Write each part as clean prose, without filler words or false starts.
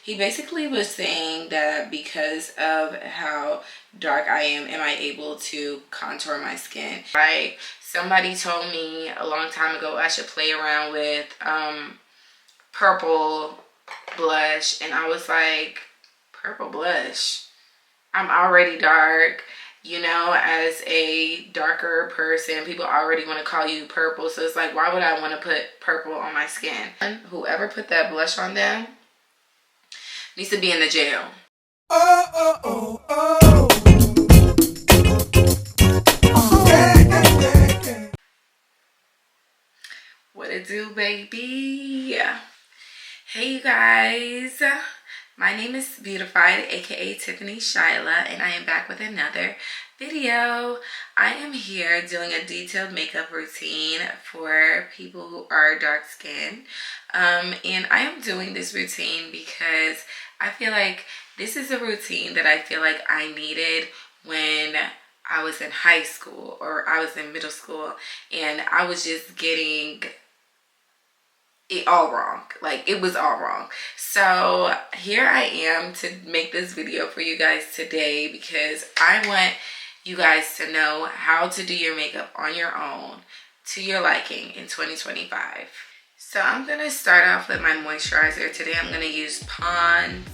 he basically was saying that because of how dark I am I able to contour my skin. Like, somebody told me a long time ago I should play around with purple blush, and I was like, purple blush? I'm already dark. You know, as a darker person, people already want to call you purple. So it's like, why would I want to put purple on my skin? And whoever put that blush on them needs to be in the jail. Oh, oh, oh, oh. What it do, baby? Hey, you guys. My name is Beautiffied, aka Tiffany Shyla, and I am back with another video. I am here doing a detailed makeup routine for people who are dark skinned. And I am doing this routine because I feel like this is a routine that I feel like I needed when I was in high school or I was in middle school, and I was just getting it all wrong. Like, it was all wrong. So here I am to make this video for you guys today because I want you guys to know how to do your makeup on your own to your liking in 2025. So I'm gonna start off with my moisturizer. Today I'm gonna use Pond's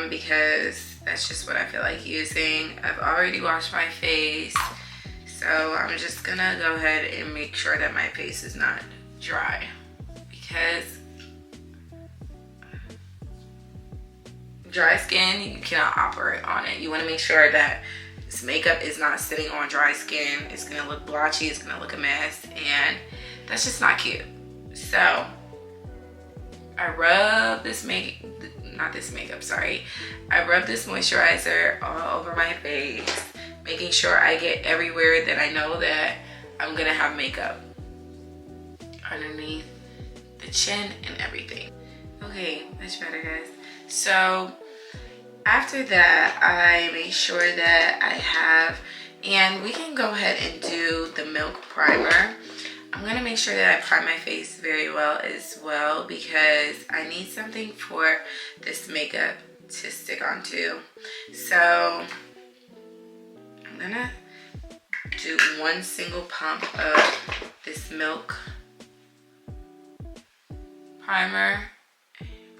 because that's just what I feel like using. I've already washed my face, so I'm just gonna go ahead and make sure that my face is not dry, because dry skin, you cannot operate on it. You want to make sure that this makeup is not sitting on dry skin. It's gonna look blotchy, it's gonna look a mess, and that's just not cute. So I rub this I rub this moisturizer all over my face, making sure I get everywhere that I know that I'm gonna have makeup underneath the chin and everything. Okay, much better, guys. So after that, I make sure that I have, and we can go ahead and do the Milk Primer. I'm gonna make sure that I prime my face very well as well, because I need something for this makeup to stick onto. So I'm gonna do one single pump of this Milk Primer.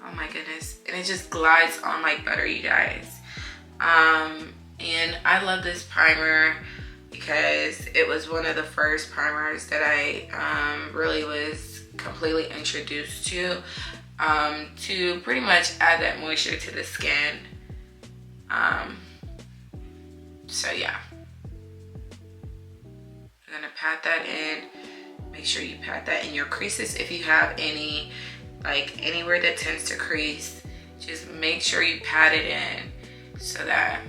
Oh my goodness, and it just glides on like butter, you guys. And I love this primer because it was one of the first primers that I really was completely introduced to pretty much add that moisture to the skin. So yeah, I'm gonna pat that in. Make sure you pat that in your creases if you have any, like anywhere that tends to crease. Just make sure you pat it in so that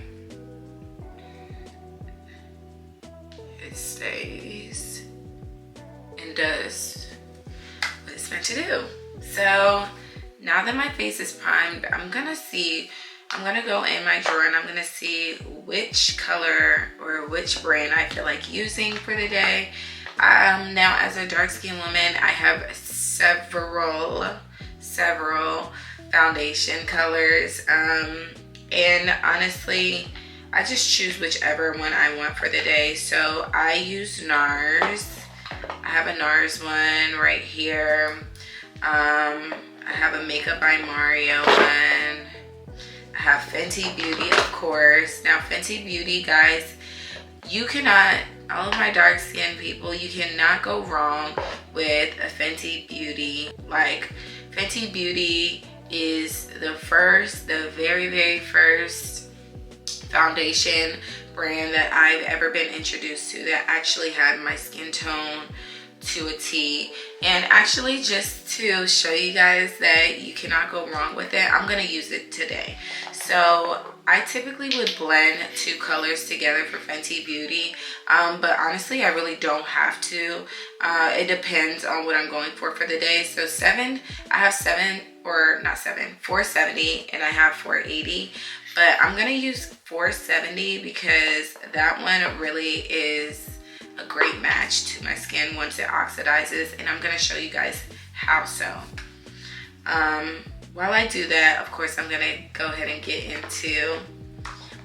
it stays and does what it's meant to do. So now that my face is primed, I'm gonna go in my drawer and I'm gonna see which color or which brand I feel like using for the day. Now, as a dark skinned woman, I have several foundation colors, and honestly I just choose whichever one I want for the day. So I use NARS. I have a NARS one right here. I have a Makeup by Mario one. I have Fenty Beauty, of course. Now Fenty Beauty, guys, you cannot, all of my dark skinned people, you cannot go wrong with a Fenty Beauty. Like, Fenty Beauty is the very first foundation brand that I've ever been introduced to that actually had my skin tone to a T. And actually, just to show you guys that you cannot go wrong with it, I'm gonna use it today. So I typically would blend two colors together for Fenty Beauty, but honestly I really don't have to. It depends on what I'm going for the day. So I have 470 and I have 480, but I'm gonna use 470 because that one really is a great match to my skin once it oxidizes, and I'm gonna show you guys how. So while I do that, of course, I'm gonna go ahead and get into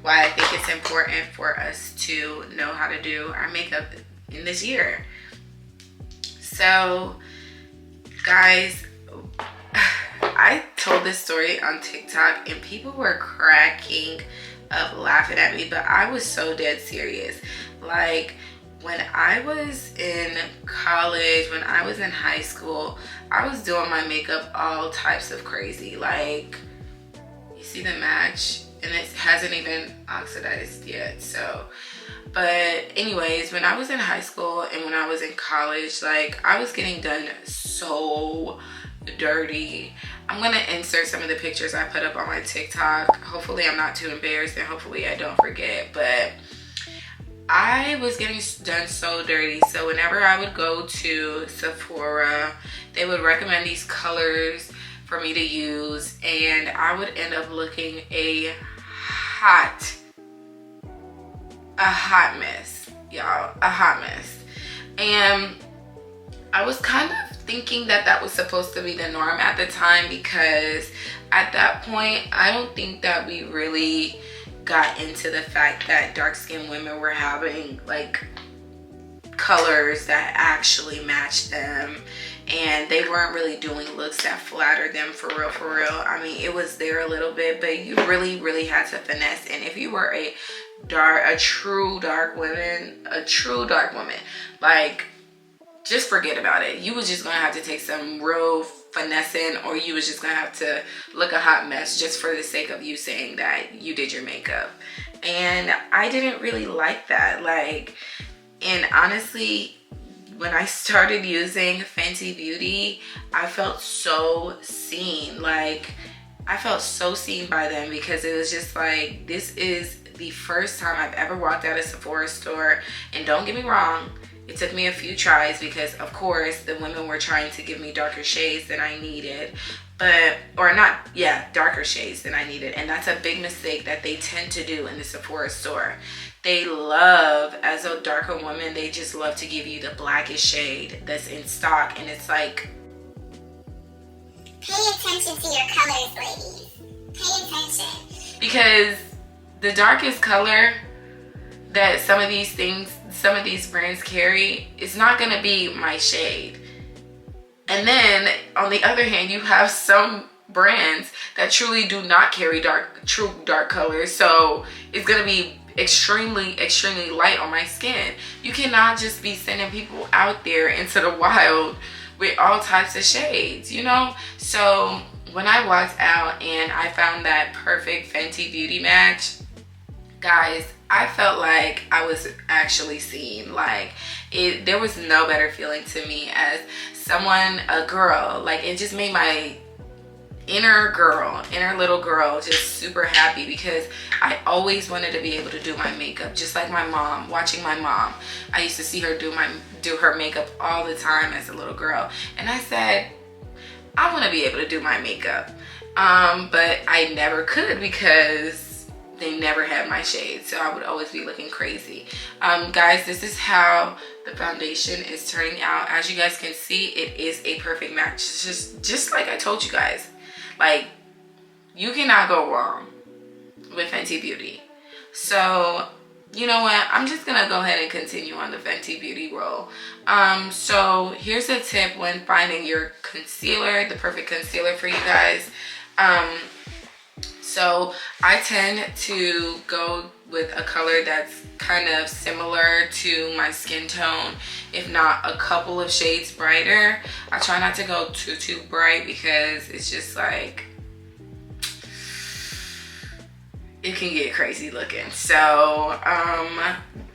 why I think it's important for us to know how to do our makeup in this year. So, guys, I told this story on TikTok and people were cracking up laughing at me, but I was so dead serious. Like, when I was in college, when I was in high school, I was doing my makeup all types of crazy. Like, you see the match? And it hasn't even oxidized yet, so. But anyways, when I was in high school and when I was in college, like, I was getting done so dirty. I'm gonna insert some of the pictures I put up on my TikTok. Hopefully I'm not too embarrassed and hopefully I don't forget, but I was getting done so dirty. So whenever I would go to Sephora, they would recommend these colors for me to use, and I would end up looking a hot mess, y'all, a hot mess. And I was kind of thinking that that was supposed to be the norm at the time, because at that point, I don't think that we really got into the fact that dark-skinned women were having like colors that actually matched them, and they weren't really doing looks that flattered them for real. I mean, it was there a little bit, but you really had to finesse. And if you were a true dark woman, like, just forget about it. You was just gonna have to take some real finessing, or you was just gonna have to look a hot mess just for the sake of you saying that you did your makeup. And I didn't really like that. Like, and honestly, when I started using Fenty Beauty, I felt so seen. Like, I felt so seen by them, because it was just like, this is the first time I've ever walked out of a Sephora store. And don't get me wrong, it took me a few tries, because of course the women were trying to give me darker shades than I needed, darker shades than I needed. And that's a big mistake that they tend to do in the Sephora store. They love, as a darker woman, they just love to give you the blackest shade that's in stock. And it's like, pay attention to your colors, ladies. Pay attention. Because the darkest color that some of these brands carry is not gonna be my shade. And then on the other hand, you have some brands that truly do not carry true dark colors, so it's gonna be extremely light on my skin. You cannot just be sending people out there into the wild with all types of shades, you know? So when I walked out and I found that perfect Fenty Beauty match, guys, I felt like I was actually seen. Like, there was no better feeling to me as someone, a girl. Like, it just made my inner little girl just super happy, because I always wanted to be able to do my makeup just like my mom. Watching my mom, I used to see her do her makeup all the time as a little girl, and I said, I want to be able to do my makeup, but I never could, because they never had my shade, so I would always be looking crazy. Guys, this is how the foundation is turning out. As you guys can see, it is a perfect match. It's just like I told you guys. Like, you cannot go wrong with Fenty Beauty. So, you know what? I'm just gonna go ahead and continue on the Fenty Beauty roll. So here's a tip when finding your concealer, the perfect concealer for you guys. So I tend to go with a color that's kind of similar to my skin tone, if not a couple of shades brighter. I try not to go too bright, because it's just like, it can get crazy looking. So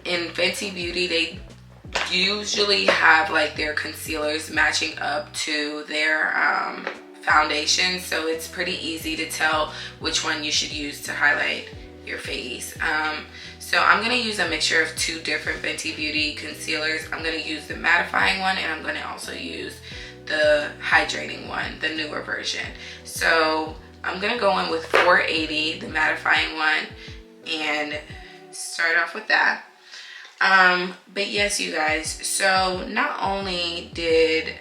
in Fenty Beauty, they usually have like their concealers matching up to their foundation, so it's pretty easy to tell which one you should use to highlight your face. So I'm gonna use a mixture of two different Fenty Beauty concealers. I'm gonna use the mattifying one, and I'm gonna also use the hydrating one, the newer version. So I'm gonna go in with 480, the mattifying one, and start off with that. But yes, you guys, so not only did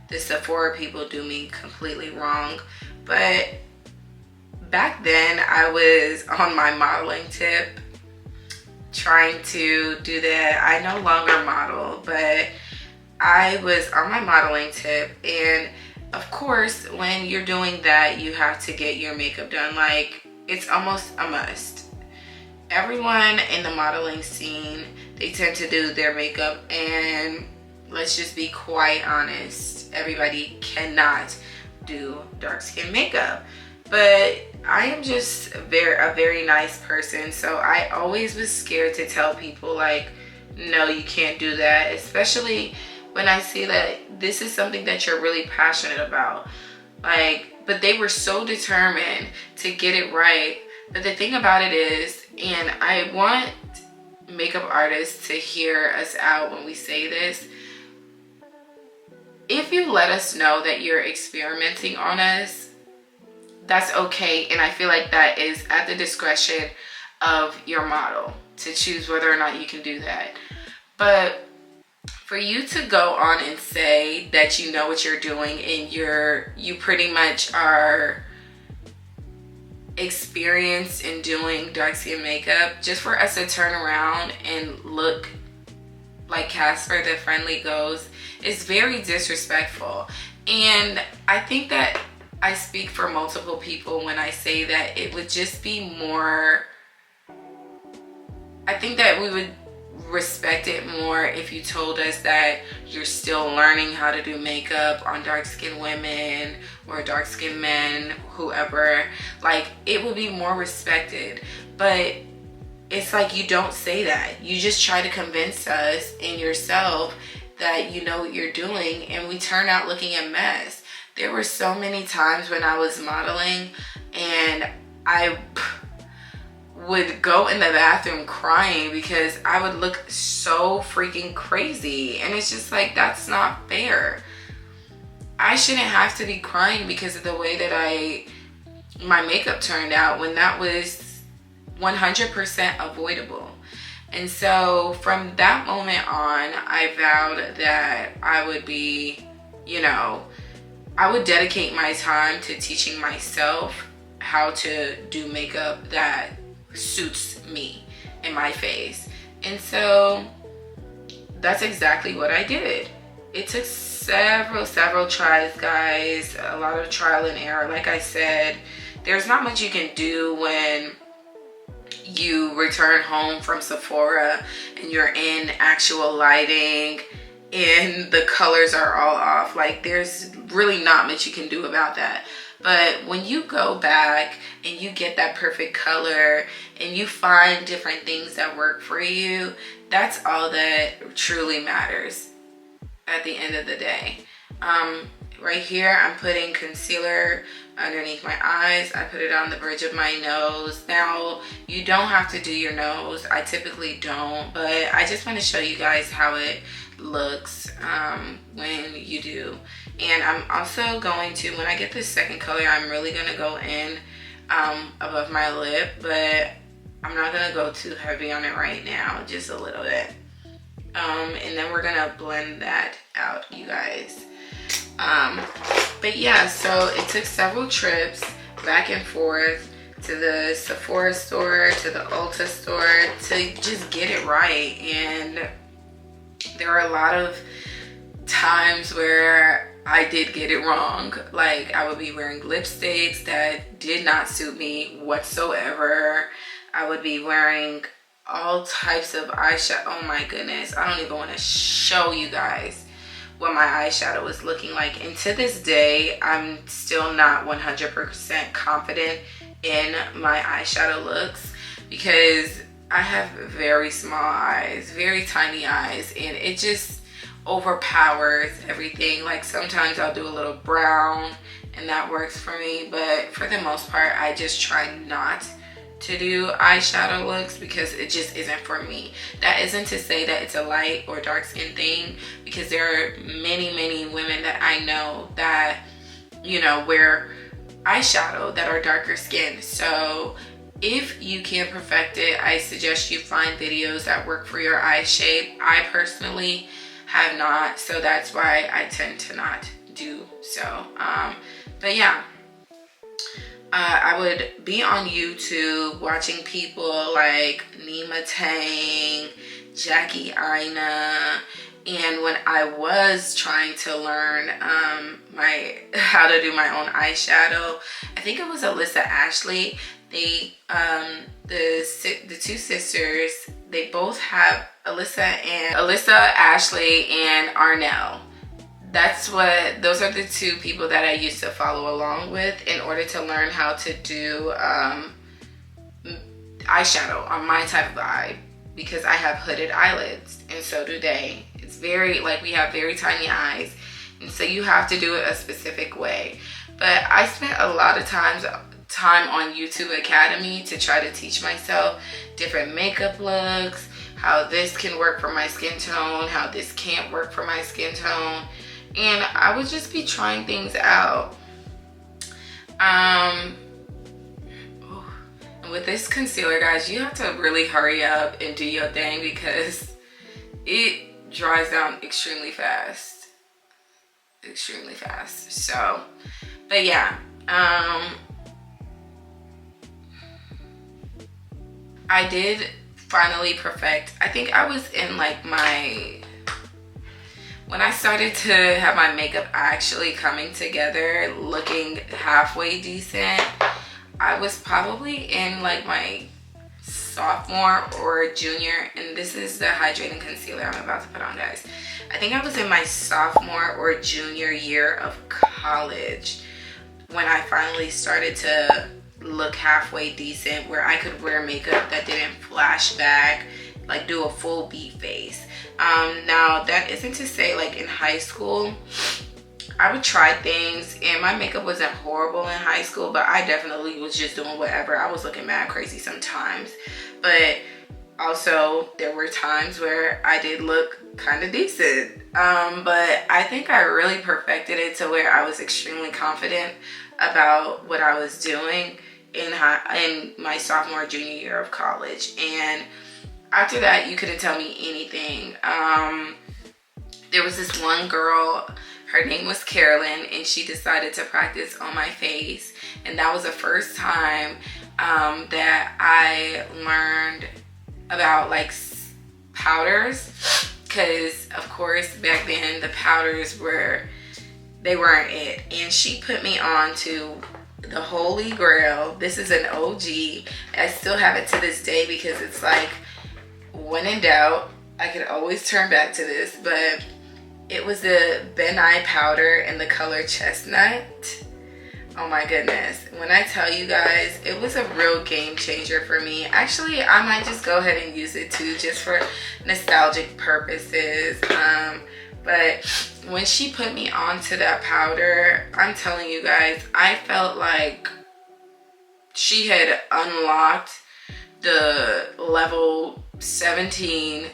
the Sephora people do me completely wrong, But back then I was on my modeling tip, trying to do that. I no longer model, but I was on my modeling tip, and of course when you're doing that you have to get your makeup done. Like, it's almost a must. Everyone in the modeling scene, they tend to do their makeup, and let's just be quite honest, everybody cannot do dark skin makeup. But I am just a very nice person, so I always was scared to tell people, like, no, you can't do that, especially when I see that this is something that you're really passionate about. Like, but they were so determined to get it right. But the thing about it is, and I want makeup artists to hear us out when we say this, if you let us know that you're experimenting on us, that's okay. And I feel like that is at the discretion of your model to choose whether or not you can do that. But for you to go on and say that you know what you're doing and you pretty much are experienced in doing dark skin makeup, just for us to turn around and look like Casper the Friendly Ghost, is very disrespectful. And I think that I speak for multiple people when I say that it would just be more, I think that we would respect it more if you told us that you're still learning how to do makeup on dark skinned women or dark skinned men, whoever. Like, it would be more respected. But it's like you don't say that. You just try to convince us and yourself that you know what you're doing, and we turn out looking a mess. There were so many times when I was modeling and I would go in the bathroom crying because I would look so freaking crazy. And it's just like, that's not fair. I shouldn't have to be crying because of the way that my makeup turned out, when that was 100% avoidable. And so from that moment on, I vowed that I would be, I would dedicate my time to teaching myself how to do makeup that suits me and my face. And so that's exactly what I did. It took several tries, guys, a lot of trial and error. Like I said, there's not much you can do when you return home from Sephora and you're in actual lighting and the colors are all off. Like, there's really not much you can do about that. But when you go back and you get that perfect color and you find different things that work for you, that's all that truly matters at the end of the day. Right here, I'm putting concealer underneath my eyes. I put it on the bridge of my nose. Now, you don't have to do your nose. I typically don't, but I just want to show you guys how it looks when you do. And I'm also going to, when I get this second color, I'm really going to go in above my lip, but I'm not going to go too heavy on it right now, just a little bit. And then we're going to blend that out, you guys. But yeah, so it took several trips back and forth to the Sephora store, to the Ulta store, to just get it right. And there are a lot of times where I did get it wrong. Like, I would be wearing lipsticks that did not suit me whatsoever. I would be wearing all types of eyeshadow. Oh my goodness, I don't even want to show you guys what my eyeshadow was looking like. And to this day, I'm still not 100% confident in my eyeshadow looks because I have very small eyes, very tiny eyes, and it just overpowers everything. Like, sometimes I'll do a little brown and that works for me, but for the most part, I just try not to do eyeshadow looks because it just isn't for me. That isn't to say that it's a light or dark skin thing, because there are many women that I know that, wear eyeshadow that are darker skin. So if you can't perfect it, I suggest you find videos that work for your eye shape. I personally have not, so that's why I tend to not do so. But yeah, I would be on YouTube watching people like Nima Tang, Jackie Aina, and when I was trying to learn how to do my own eyeshadow, I think it was Alyssa Ashley. They the two sisters, they both have Alyssa Ashley and Arnell. Those are the two people that I used to follow along with in order to learn how to do eyeshadow on my type of eye, because I have hooded eyelids and so do they. It's very, like, we have very tiny eyes, and so you have to do it a specific way. But I spent a lot of time on YouTube Academy to try to teach myself different makeup looks, how this can work for my skin tone, how this can't work for my skin tone. And I would just be trying things out. And with this concealer, guys, you have to really hurry up and do your thing because it dries down extremely fast. So, but yeah, I did finally perfect. I think I was in like when I started to have my makeup actually coming together, looking halfway decent, I was probably in like my sophomore or junior, and this is the hydrating concealer I'm about to put on, guys. I think I was in my sophomore or junior year of college when I finally started to look halfway decent, where I could wear makeup that didn't flash back, like do a full beat face. Now that isn't to say, like, in high school I would try things and my makeup wasn't horrible in high school, but I definitely was just doing whatever. I was looking mad crazy sometimes, but also there were times where I did look kind of decent. But I think I really perfected it to where I was extremely confident about what I was doing in my sophomore junior year of college. And after that, you couldn't tell me anything. There was this one girl, her name was Carolyn, and she decided to practice on my face. And that was the first time that I learned about like powders, because of course back then the powders weren't it. And she put me on to the Holy Grail. This is an OG. I still have it to this day because it's like, when in doubt, I could always turn back to this. But it was the Ben Nye powder in the color Chestnut. Oh my goodness. When I tell you guys, it was a real game changer for me. Actually, I might just go ahead and use it too, just for nostalgic purposes. But when she put me onto that powder, I'm telling you guys, I felt like she had unlocked the level 17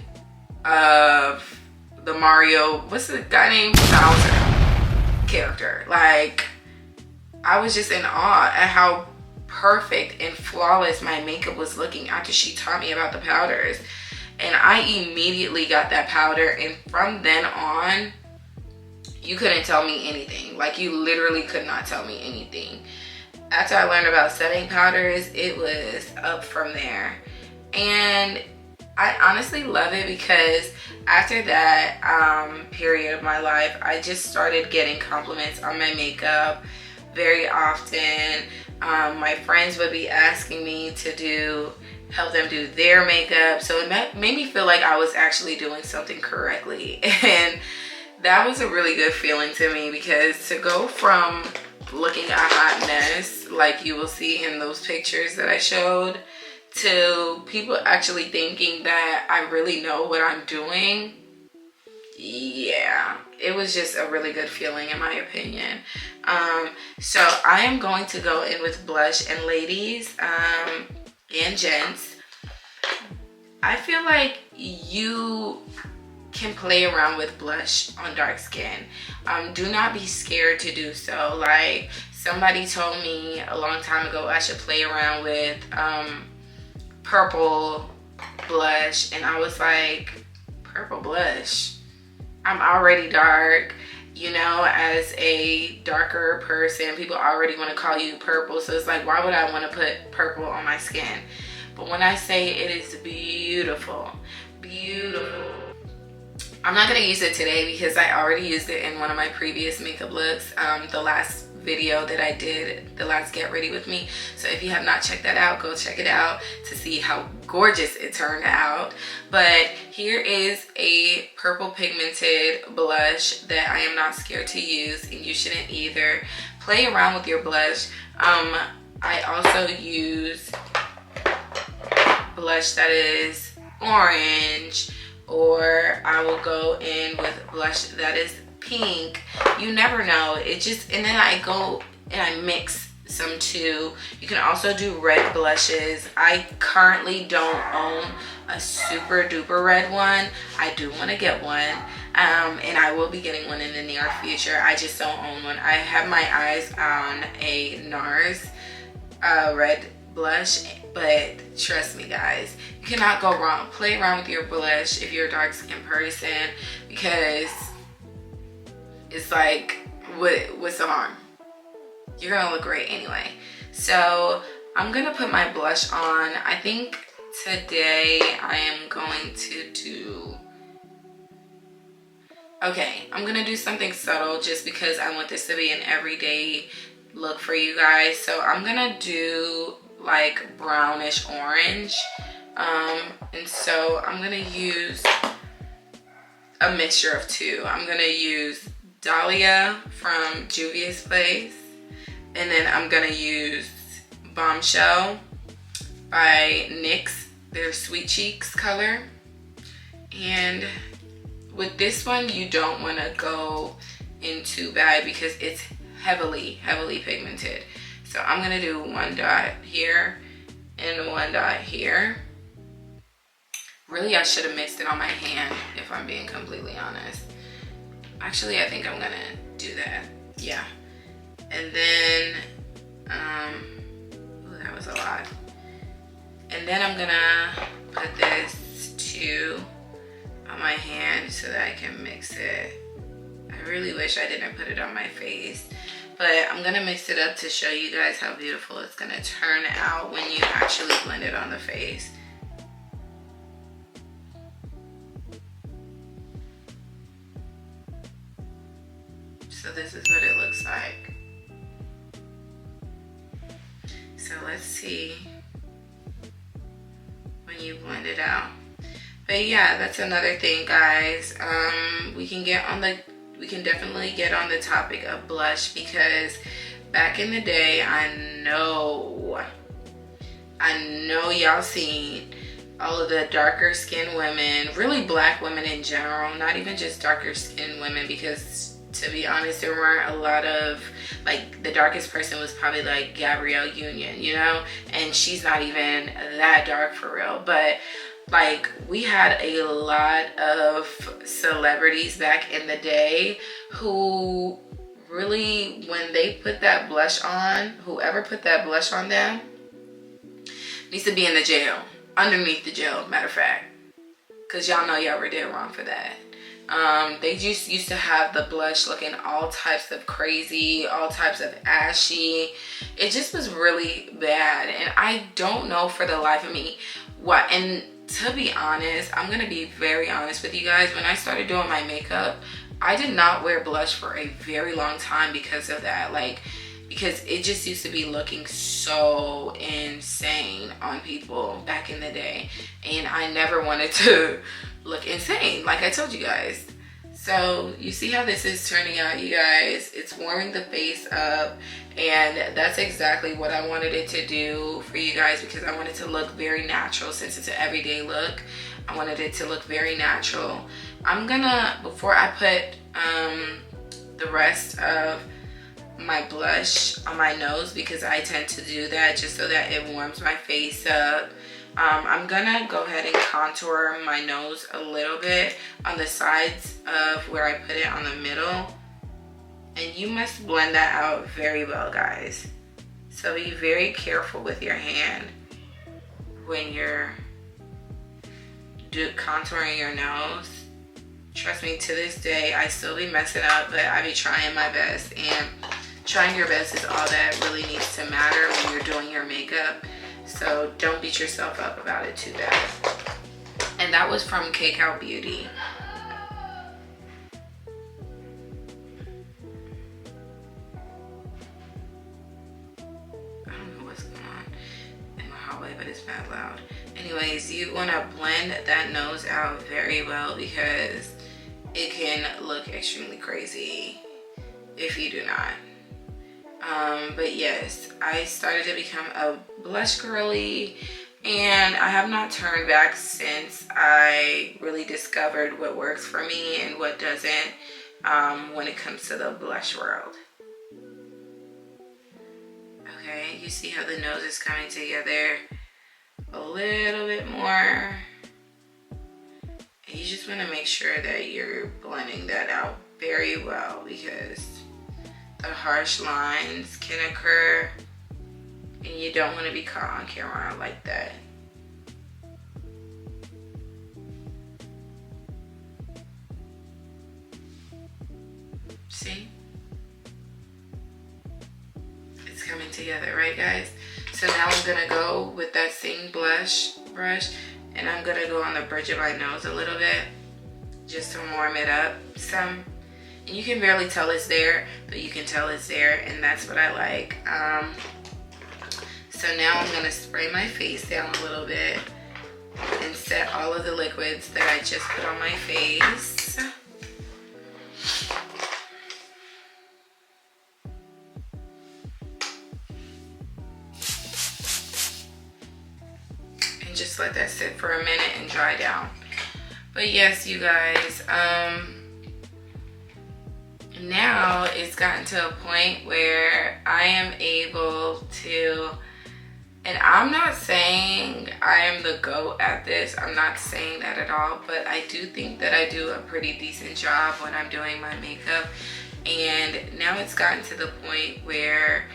of the Mario, what's the guy named Bowser character. Like, I was just in awe at how perfect and flawless my makeup was looking after she taught me about the powders. And I immediately got that powder, and from then on, you couldn't tell me anything. Like, you literally could not tell me anything. After I learned about setting powders, it was up from there. And I honestly love it because after that period of my life, I just started getting compliments on my makeup very often. My friends would be asking me to help them do their makeup, so it made me feel like I was actually doing something correctly. And that was a really good feeling to me, because to go from looking a hot mess like you will see in those pictures that I showed, to people actually thinking that I really know what I'm doing, yeah, it was just a really good feeling in my opinion. So I am going to go in with blush, and ladies and gents, I feel like you can play around with blush on dark skin. Do not be scared to do so. Like, somebody told me a long time ago I should play around with purple blush, and I was like, purple blush? I'm already dark, you know, as a darker person, people already want to call you purple. So it's like, why would I want to put purple on my skin? But when I say it is beautiful, beautiful. I'm not going to use it today because I already used it in one of my previous makeup looks, the last video that I did, the last Get Ready With Me. So if you have not checked that out, go check it out to see how gorgeous it turned out. But here is a purple pigmented blush that I am not scared to use, and you shouldn't either. Play around with your blush. I also use blush that is orange, or I will go in with blush that is pink. You never know. It just, and then I go and I mix some too. You can also do red blushes. I currently don't own a super duper red one. I do want to get one, and I will be getting one in the near future. I just don't own one. I have my eyes on a NARS red blush, but trust me guys, you cannot go wrong. Play around with your blush if you're a dark skinned person, because it's like, what's the harm? You're gonna look great anyway. So I'm gonna put my blush on. I think today I am going to do, okay, I'm gonna do something subtle just because I want this to be an everyday look for you guys. So I'm gonna do like brownish orange, and so I'm gonna use a mixture of two. I'm gonna use Dahlia from Juvia's Place, and then I'm gonna use Bombshell by NYX, their Sweet Cheeks color. And with this one, you don't want to go in too bad because it's heavily pigmented. So I'm gonna do one dot here and one dot here. Really, I should have mixed it on my hand if I'm being completely honest. Actually, I think I'm gonna do that. Yeah. And then, ooh, that was a lot. And then I'm gonna put this too on my hand so that I can mix it. I really wish I didn't put it on my face, but I'm gonna mix it up to show you guys how beautiful it's gonna turn out when you actually blend it on the face. So this is what it looks like. So let's see when you blend it out. But yeah, that's another thing, guys. We can definitely get on the topic of blush, because back in the day, I know y'all seen all of the darker skinned women, really black women in general, not even just darker skinned women, because to be honest, there weren't a lot of, like, the darkest person was probably like Gabrielle Union, you know, and she's not even that dark for real. But like, we had a lot of celebrities back in the day who really, when they put that blush on, whoever put that blush on them needs to be in the jail, underneath the jail, matter of fact, because y'all know y'all were dead wrong for that. They just used to have the blush looking all types of crazy, all types of ashy. It just was really bad, and I don't know for the life of me what. And to be honest, I'm gonna be very honest with you guys, when I started doing my makeup, I did not wear blush for a very long time because of that. Like, because it just used to be looking so insane on people back in the day, and I never wanted to look insane, like I told you guys. So you see how this is turning out, you guys. It's warming the face up, and that's exactly what I wanted it to do for you guys, because I wanted to look very natural. Since it's an everyday look, I wanted it to look very natural. I'm gonna, before I put the rest of my blush on my nose, because I tend to do that just so that it warms my face up, I'm gonna go ahead and contour my nose a little bit on the sides of where I put it on the middle. And you must blend that out very well, guys. So be very careful with your hand when you're contouring your nose. Trust me, to this day, I still be messing up, but I be trying my best. And trying your best is all that really needs to matter when you're doing your makeup. So don't beat yourself up about it too bad. And that was from Cake Out Beauty. I don't know what's going on in my hallway, but it's bad loud. Anyways, you want to blend that nose out very well because it can look extremely crazy if you do not. But yes, I started to become a blush girly, and I have not turned back since I really discovered what works for me and what doesn't when it comes to the blush world. Okay, you see how the nose is coming together a little bit more. And you just want to make sure that you're blending that out very well because the harsh lines can occur and you don't want to be caught on camera like that. See? It's coming together, right guys? So now I'm gonna go with that same blush brush and I'm gonna go on the bridge of my nose a little bit just to warm it up some. And you can barely tell it's there, but you can tell it's there, and that's what I like. So now I'm gonna spray my face down a little bit and set all of the liquids that I just put on my face. And just let that sit for a minute and dry down. But yes, you guys, now it's gotten to a point where I am able to, and I'm not saying I am the GOAT at this, I'm not saying that at all, but I do think that I do a pretty decent job when I'm doing my makeup. And now it's gotten to the point where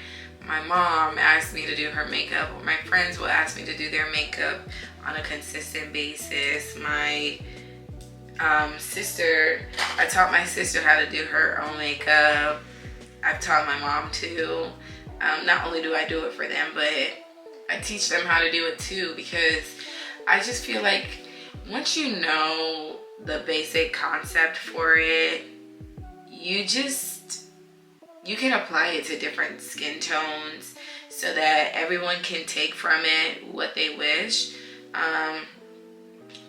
my mom asks me to do her makeup, or my friends will ask me to do their makeup on a consistent basis. My sister, I taught my sister how to do her own makeup. I've taught my mom too. Not only do I do it for them, but I teach them how to do it too, because I just feel like once you know the basic concept for it, you can apply it to different skin tones so that everyone can take from it what they wish.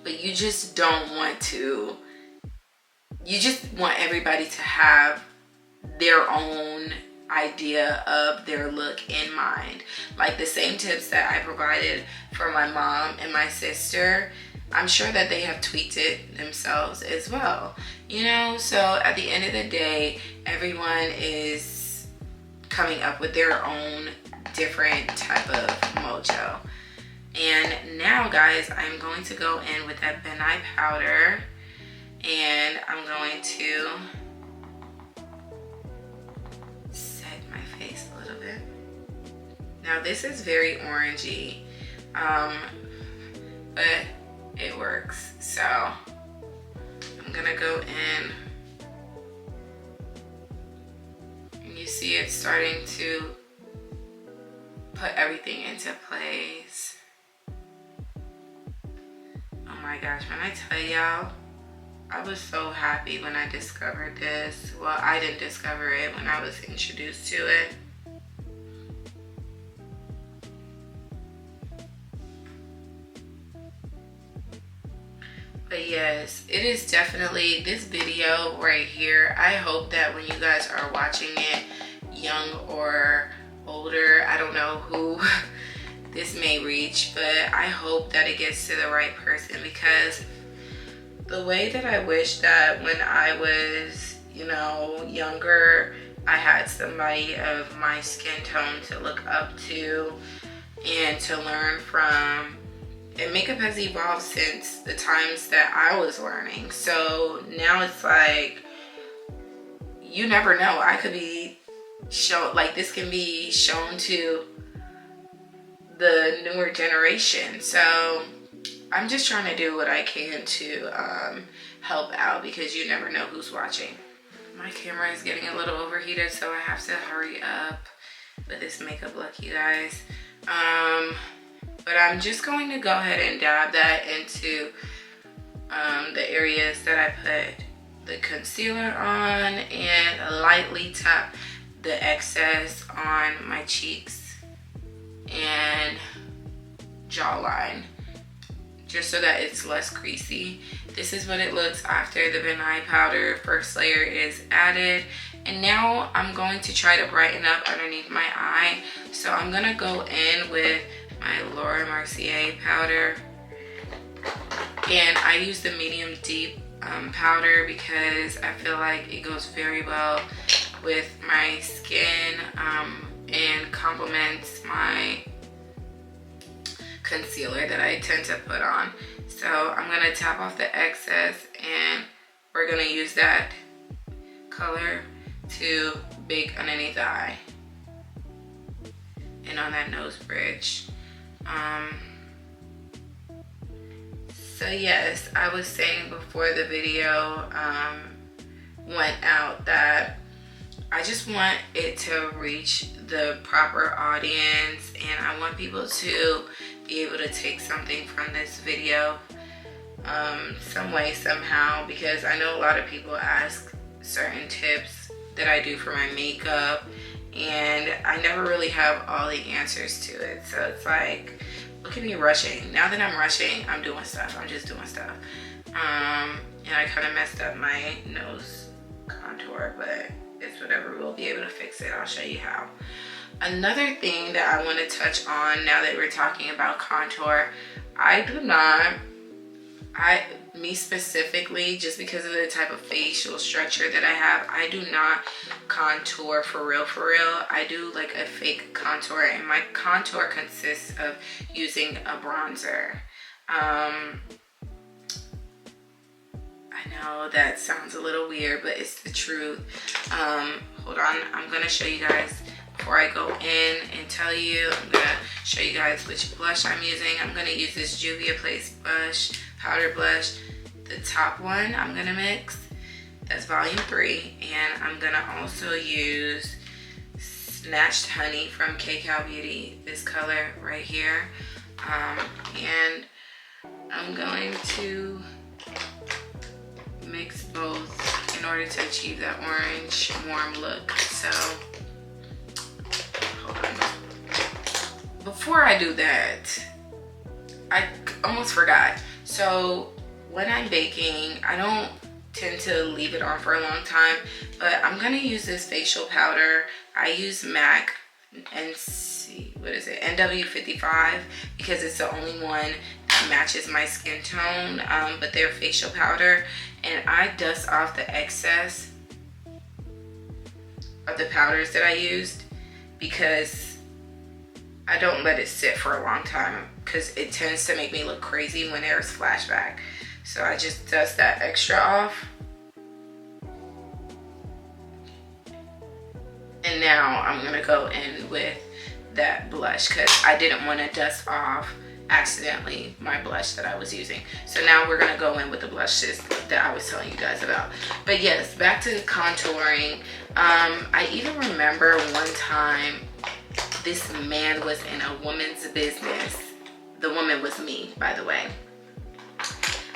But you just don't want to, you just want everybody to have their own idea of their look in mind. Like the same tips that I provided for my mom and my sister, I'm sure that they have tweaked it themselves as well. You know, so at the end of the day, everyone is coming up with their own different type of mojo. And now guys, I'm going to go in with that Ben Nye powder, and I'm going to set my face a little bit. Now this is very orangey, but it works. So I'm gonna go in, and you see it's starting to put everything into place. Oh my gosh, when I tell y'all, I was so happy when I discovered this. Well, I didn't discover it, when I was introduced to it. But yes, it is definitely this video right here. I hope that when you guys are watching it, young or older, I don't know who this may reach, but I hope that it gets to the right person, because the way that I wish that when I was, you know, younger, I had somebody of my skin tone to look up to and to learn from. And makeup has evolved since the times that I was learning. So now it's like, you never know. I could be shown, like this can be shown to the newer generation. So I'm just trying to do what I can to help out, because you never know who's watching. My camera is getting a little overheated, so I have to hurry up with this makeup look, you guys. But I'm just going to go ahead and dab that into the areas that I put the concealer on, and lightly tap the excess on my cheeks and jawline, just so that it's less greasy. This is what it looks after the Van Eye powder first layer is added. And now I'm going to try to brighten up underneath my eye. So I'm gonna go in with my Laura Mercier powder. And I use the medium deep powder because I feel like it goes very well with my skin and complements my concealer that I tend to put on. So I'm gonna tap off the excess, and we're gonna use that color to bake underneath the eye and on that nose bridge. So yes, I was saying before the video went out that I just want it to reach the proper audience, and I want people to be able to take something from this video some way, somehow, because I know a lot of people ask certain tips that I do for my makeup, and I never really have all the answers to it. So it's like, look at me rushing. Now that I'm rushing, I'm doing stuff. I'm just doing stuff. And I kind of messed up my nose contour, but it's whatever. We'll be able to fix it. I'll show you how. Another thing that I want to touch on now that we're talking about contour, me specifically, just because of the type of facial structure that I have, I do not contour for real. I do like a fake contour, and my contour consists of using a bronzer. I know that sounds a little weird, but it's the truth. Hold on, I'm gonna show you guys before I go in and tell you. I'm gonna show you guys which blush I'm using. I'm gonna use this Juvia Place blush, powder blush. The top one I'm gonna mix, that's volume 3, and I'm gonna also use Snatched Honey from K-Cow Beauty, this color right here. And I'm going to mix both in order to achieve that orange warm look. So hold on. Before I do that, I almost forgot. So when I'm baking, I don't tend to leave it on for a long time, but I'm gonna use this facial powder. I use MAC NW55 because it's the only one that matches my skin tone, but they're facial powder, and I dust off the excess of the powders that I used because I don't let it sit for a long time because it tends to make me look crazy when there's flashback. So I just dust that extra off. And now I'm gonna go in with that blush because I didn't want to dust off accidentally my blush that I was using. So now we're gonna go in with the blushes that I was telling you guys about. But yes, back to contouring. I even remember one time this man was in a woman's business. The woman was me, by the way.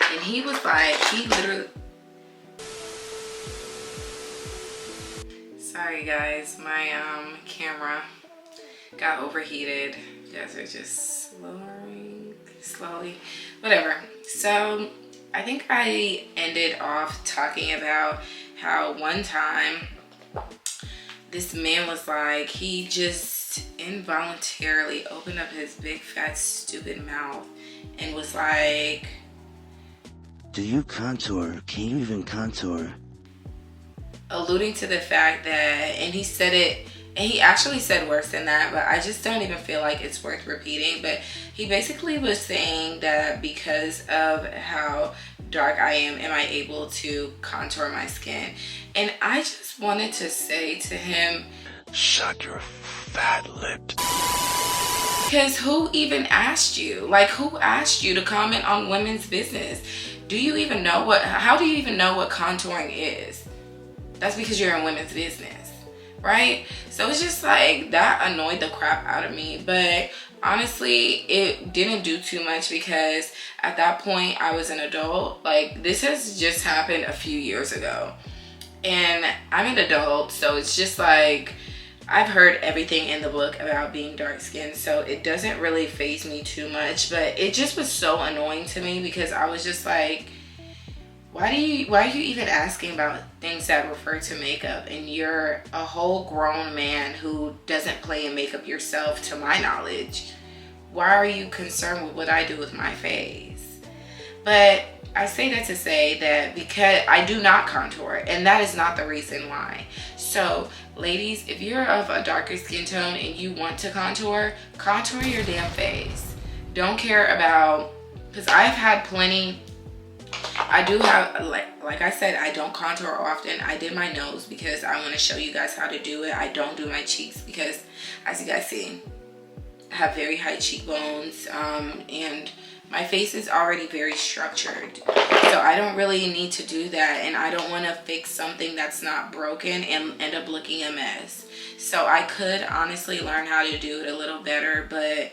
And he was like, he literally... Sorry guys, my camera got overheated. You guys are just slowly, whatever. So I think I ended off talking about how one time this man was like, he just involuntarily opened up his big fat stupid mouth and was like, do you contour? Can you even contour? Alluding to the fact that, and he said it, and he actually said worse than that, but I just don't even feel like it's worth repeating. But he basically was saying that because of how dark I am I able to contour my skin? And I just wanted to say to him, shut your fat lipped. Because who even asked you? Like, who asked you to comment on women's business? Do you even know how do you even know what contouring is? That's because you're in women's business, right? So it's just like, that annoyed the crap out of me. But honestly, it didn't do too much because at that point I was an adult. Like, this has just happened a few years ago. And I'm an adult, so it's just like, I've heard everything in the book about being dark skinned, so it doesn't really faze me too much. But it just was so annoying to me because I was just like, why are you even asking about things that refer to makeup? And you're a whole grown man who doesn't play in makeup yourself, to my knowledge. Why are you concerned with what I do with my face? But I say that to say that because I do not contour, and that is not the reason why. So ladies, if you're of a darker skin tone and you want to contour your damn face. Don't care about, because I've had plenty. I do have, like I said, I don't contour often. I did my nose because I want to show you guys how to do it. I don't do my cheeks because, as you guys see, I have very high cheekbones, and my face is already very structured. So I don't really need to do that, and I don't want to fix something that's not broken and end up looking a mess. So I could honestly learn how to do it a little better, but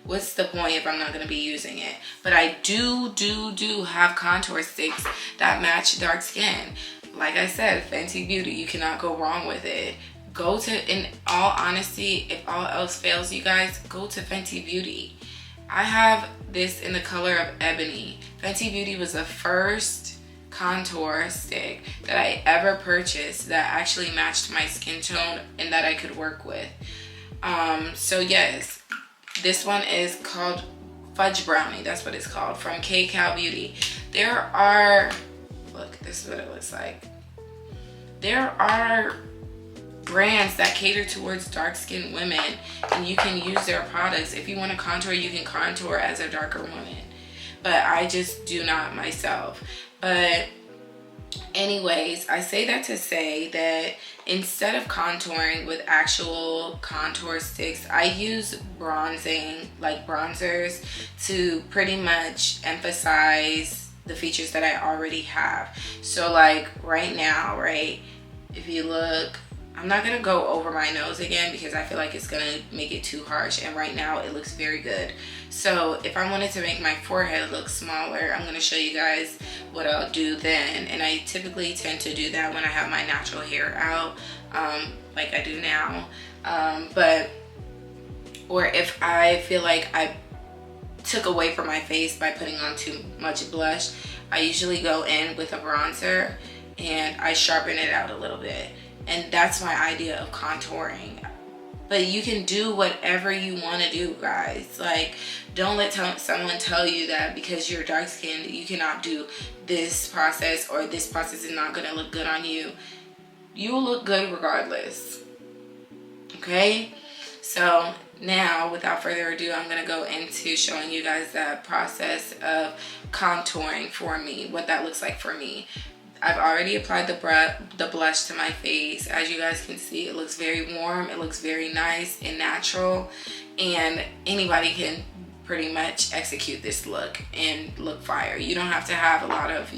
what's the point if I'm not going to be using it? But I do have contour sticks that match dark skin. Like I said, Fenty Beauty, you cannot go wrong with it. Go to, in all honesty, if all else fails you guys, go to Fenty Beauty. I have this in the color of ebony. Fenty Beauty was the first contour stick that I ever purchased that actually matched my skin tone and that I could work with. So yes, this one is called Fudge Brownie. That's what it's called, from K-Cow Beauty. There are, look, this is what it looks like. There are brands that cater towards dark-skinned women, and you can use their products. If you want to contour, you can contour as a darker woman, but I just do not myself. But anyways, I say that to say that instead of contouring with actual contour sticks, I use bronzing, like bronzers, to pretty much emphasize the features that I already have. So like right now, right, if you look, I'm not gonna go over my nose again because I feel like it's gonna make it too harsh, and right now it looks very good. So if I wanted to make my forehead look smaller, I'm gonna show you guys what I'll do then. And I typically tend to do that when I have my natural hair out, like I do now. Or if I feel like I took away from my face by putting on too much blush, I usually go in with a bronzer and I sharpen it out a little bit. And that's my idea of contouring. But you can do whatever you want to do, guys. Like, don't let someone tell you that because you're dark skinned you cannot do this process, or this process is not going to look good on you. You will look good regardless. Okay? So now, without further ado, I'm going to go into showing you guys the process of contouring for me, what that looks like for me. I've already applied the blush to my face. As you guys can see, it looks very warm. It looks very nice and natural. And anybody can pretty much execute this look and look fire. You don't have to have a lot of,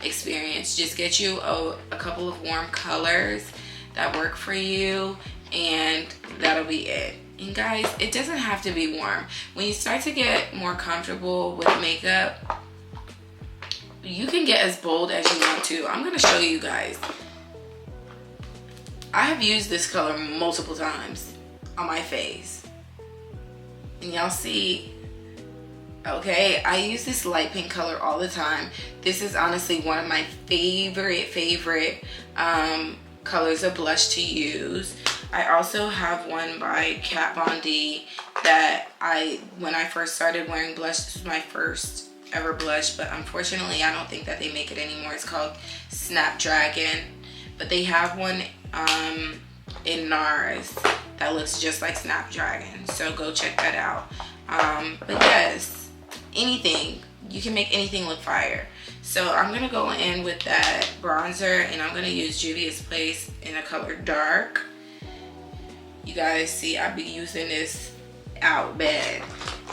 experience. Just get you a couple of warm colors that work for you, and that'll be it. And guys, it doesn't have to be warm. When you start to get more comfortable with makeup, you can get as bold as you want to. I'm gonna show you guys. I have used this color multiple times on my face. And y'all see, okay, I use this light pink color all the time. This is honestly one of my favorite colors of blush to use. I also have one by Kat Von D that when I first started wearing blush, this was my first ever blush, but unfortunately I don't think that they make it anymore. It's called Snapdragon, but they have one in NARS that looks just like Snapdragon, so go check that out. But yes, anything, you can make anything look fire. So I'm gonna go in with that bronzer, and I'm gonna use Juvia's Place in a color dark. You guys see, I'll be using this out bad.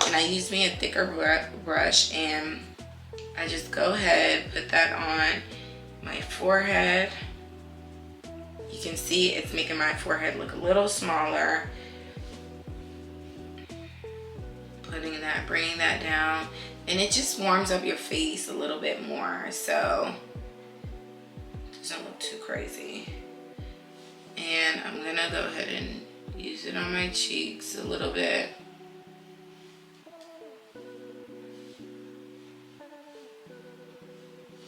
And I use me a thicker brush, and I just go ahead, put that on my forehead. You can see it's making my forehead look a little smaller. Putting that, bringing that down, and it just warms up your face a little bit more, so it doesn't look too crazy. And I'm gonna go ahead and use it on my cheeks a little bit.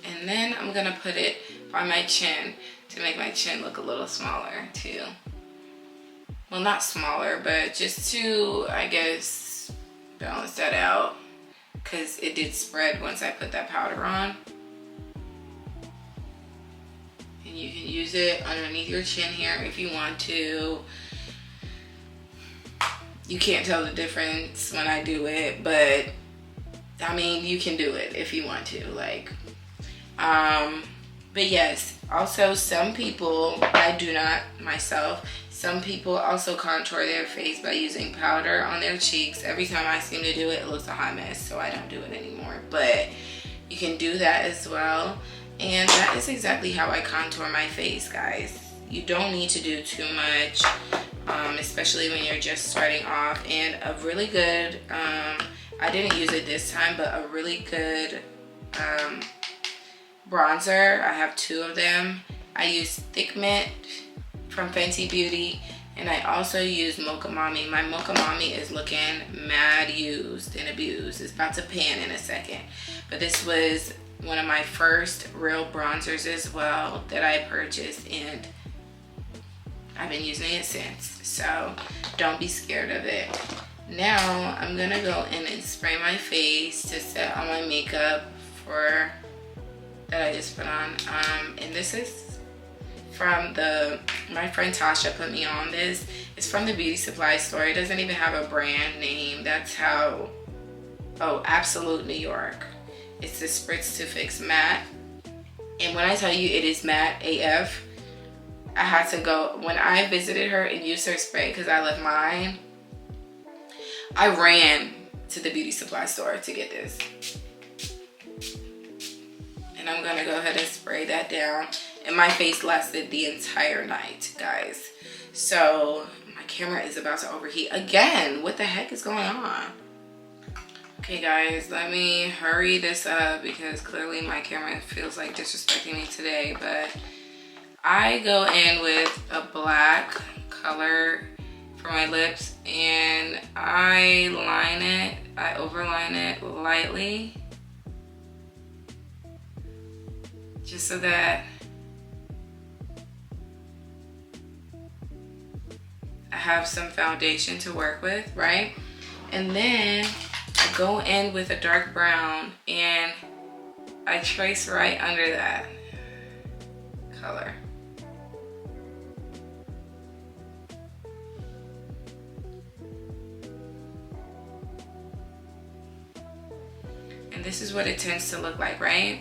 And then I'm gonna put it on my chin to make my chin look a little smaller too. Well, not smaller, but just to, I guess, balance that out, because it did spread once I put that powder on. And you can use it underneath your chin here if you want to. You can't tell the difference when I do it, but I mean, you can do it if you want to, like, but yes, also some people, I do not myself, some people also contour their face by using powder on their cheeks. Every time I seem to do it, it looks a hot mess, so I don't do it anymore, but you can do that as well. And that is exactly how I contour my face, guys. You don't need to do too much, especially when you're just starting off. And a really good, I didn't use it this time, but a really good bronzer, I have two of them. I use Thick Mint from Fenty Beauty, and I also use Mocha Mommy. My Mocha Mommy is looking mad used and abused. It's about to pan in a second, but this was one of my first real bronzers as well that I purchased, and I've been using it since, so don't be scared of it. Now I'm gonna go in and spray my face to set all my makeup for that I just put on, and this is from my friend Tasha put me on this. It's from the beauty supply store. It doesn't even have a brand name. That's how, oh, Absolute New York. It's the Spritz to Fix Matte, and when I tell you it is matte AF, I had to go, when I visited her and used her spray because I left mine, I ran to the beauty supply store to get this. And I'm gonna go ahead and spray that down. And my face lasted the entire night, guys. So my camera is about to overheat again. What the heck is going on? Okay guys, let me hurry this up because clearly my camera feels like disrespecting me today, but I go in with a black color for my lips, and I line it, I overline it lightly, just so that I have some foundation to work with, right? And then I go in with a dark brown and I trace right under that color. And this is what it tends to look like, right?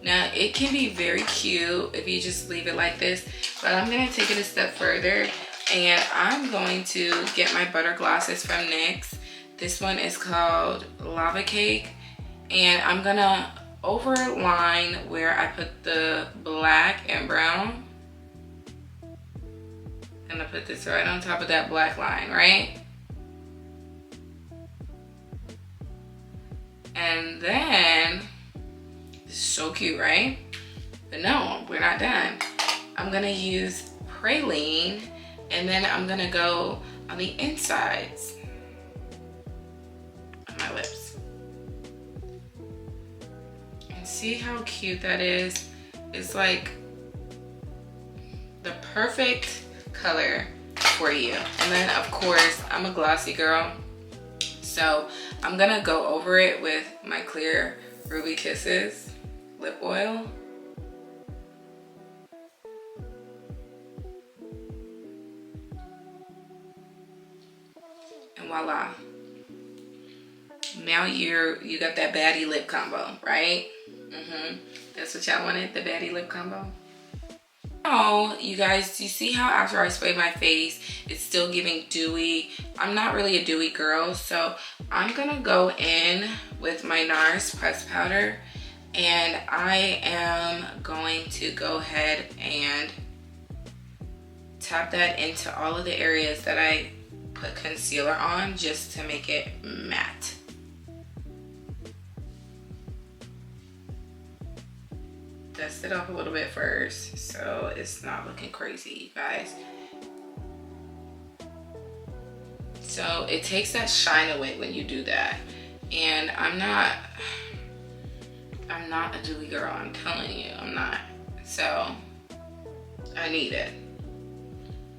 Now, it can be very cute if you just leave it like this, but I'm gonna take it a step further, and I'm going to get my butter glosses from NYX. This one is called Lava Cake, and I'm gonna overline where I put the black and brown. I'm gonna put this right on top of that black line, right? And then, this is so cute, right? But no, we're not done. I'm gonna use Praline, and then I'm gonna go on the insides of my lips. And see how cute that is? It's like the perfect color for you. And then of course, I'm a glossy girl, so I'm gonna go over it with my clear Ruby Kisses lip oil. And voila. Now you got that baddie lip combo, right? That's what y'all wanted, the baddie lip combo. Oh, you guys, you see how after I spray my face, it's still giving dewy? I'm not really a dewy girl, so I'm gonna go in with my NARS press powder, and I am going to go ahead and tap that into all of the areas that I put concealer on, just to make it matte. Dust it off a little bit first so it's not looking crazy, you guys. So it takes that shine away when you do that, and I'm not a dewy girl, I'm telling you, I'm not. So I need it.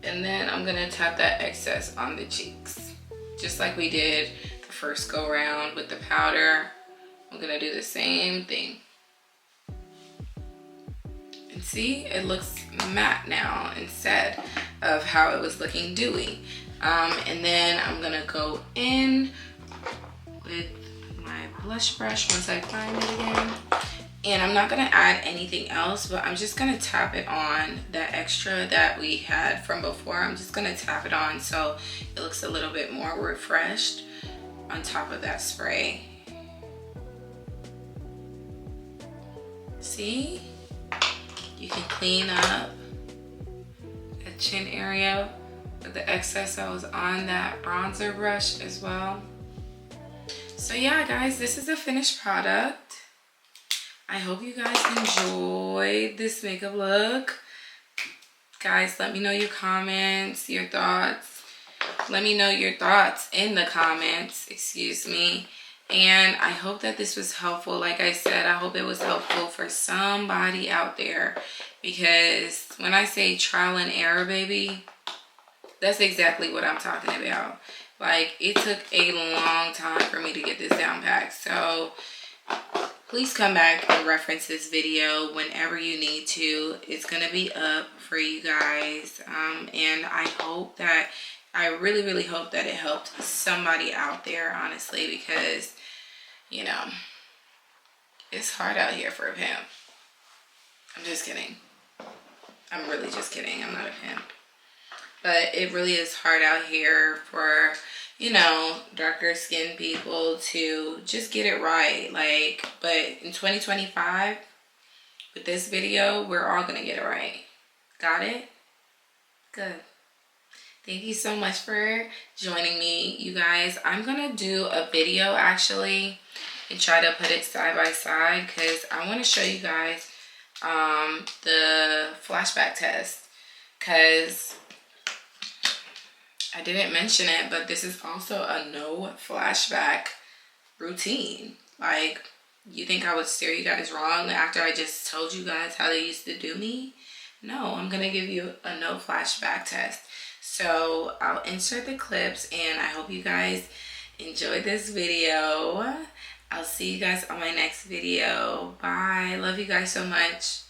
And then I'm gonna tap that excess on the cheeks, just like we did the first go round with the powder. I'm gonna do the same thing. And see, it looks matte now instead of how it was looking dewy. And then I'm gonna go in with my blush brush once I find it again. And I'm not gonna add anything else, but I'm just gonna tap it on that extra that we had from before. I'm just gonna tap it on so it looks a little bit more refreshed on top of that spray. See? You can clean up that chin area with the excess that was on that bronzer brush as well. So yeah, guys, this is the finished product. I hope you guys enjoyed this makeup look. Guys, let me know your comments, your thoughts. Let me know your thoughts in the comments, excuse me. And I hope that this was helpful. Like I said, I hope it was helpful for somebody out there, because when I say trial and error, baby, that's exactly what I'm talking about. Like, it took a long time for me to get this down packed. So please come back and reference this video whenever you need to. It's gonna be up for you guys. And I really hope that it helped somebody out there, honestly, because, you know, it's hard out here for a pimp. I'm just kidding. I'm really just kidding. I'm not a pimp. But it really is hard out here for, you know, darker skinned people to just get it right. Like, but in 2025, with this video, we're all gonna get it right. Got it? Good. Thank you so much for joining me, you guys. I'm gonna do a video actually and try to put it side by side, because I want to show you guys the flashback test, because I didn't mention it, but this is also a no flashback routine. Like, you think I would steer you guys wrong after I just told you guys how they used to do me? No, I'm gonna give you a no flashback test. So I'll insert the clips, and I hope you guys enjoyed this video. I'll see you guys on my next video. Bye. Love you guys so much.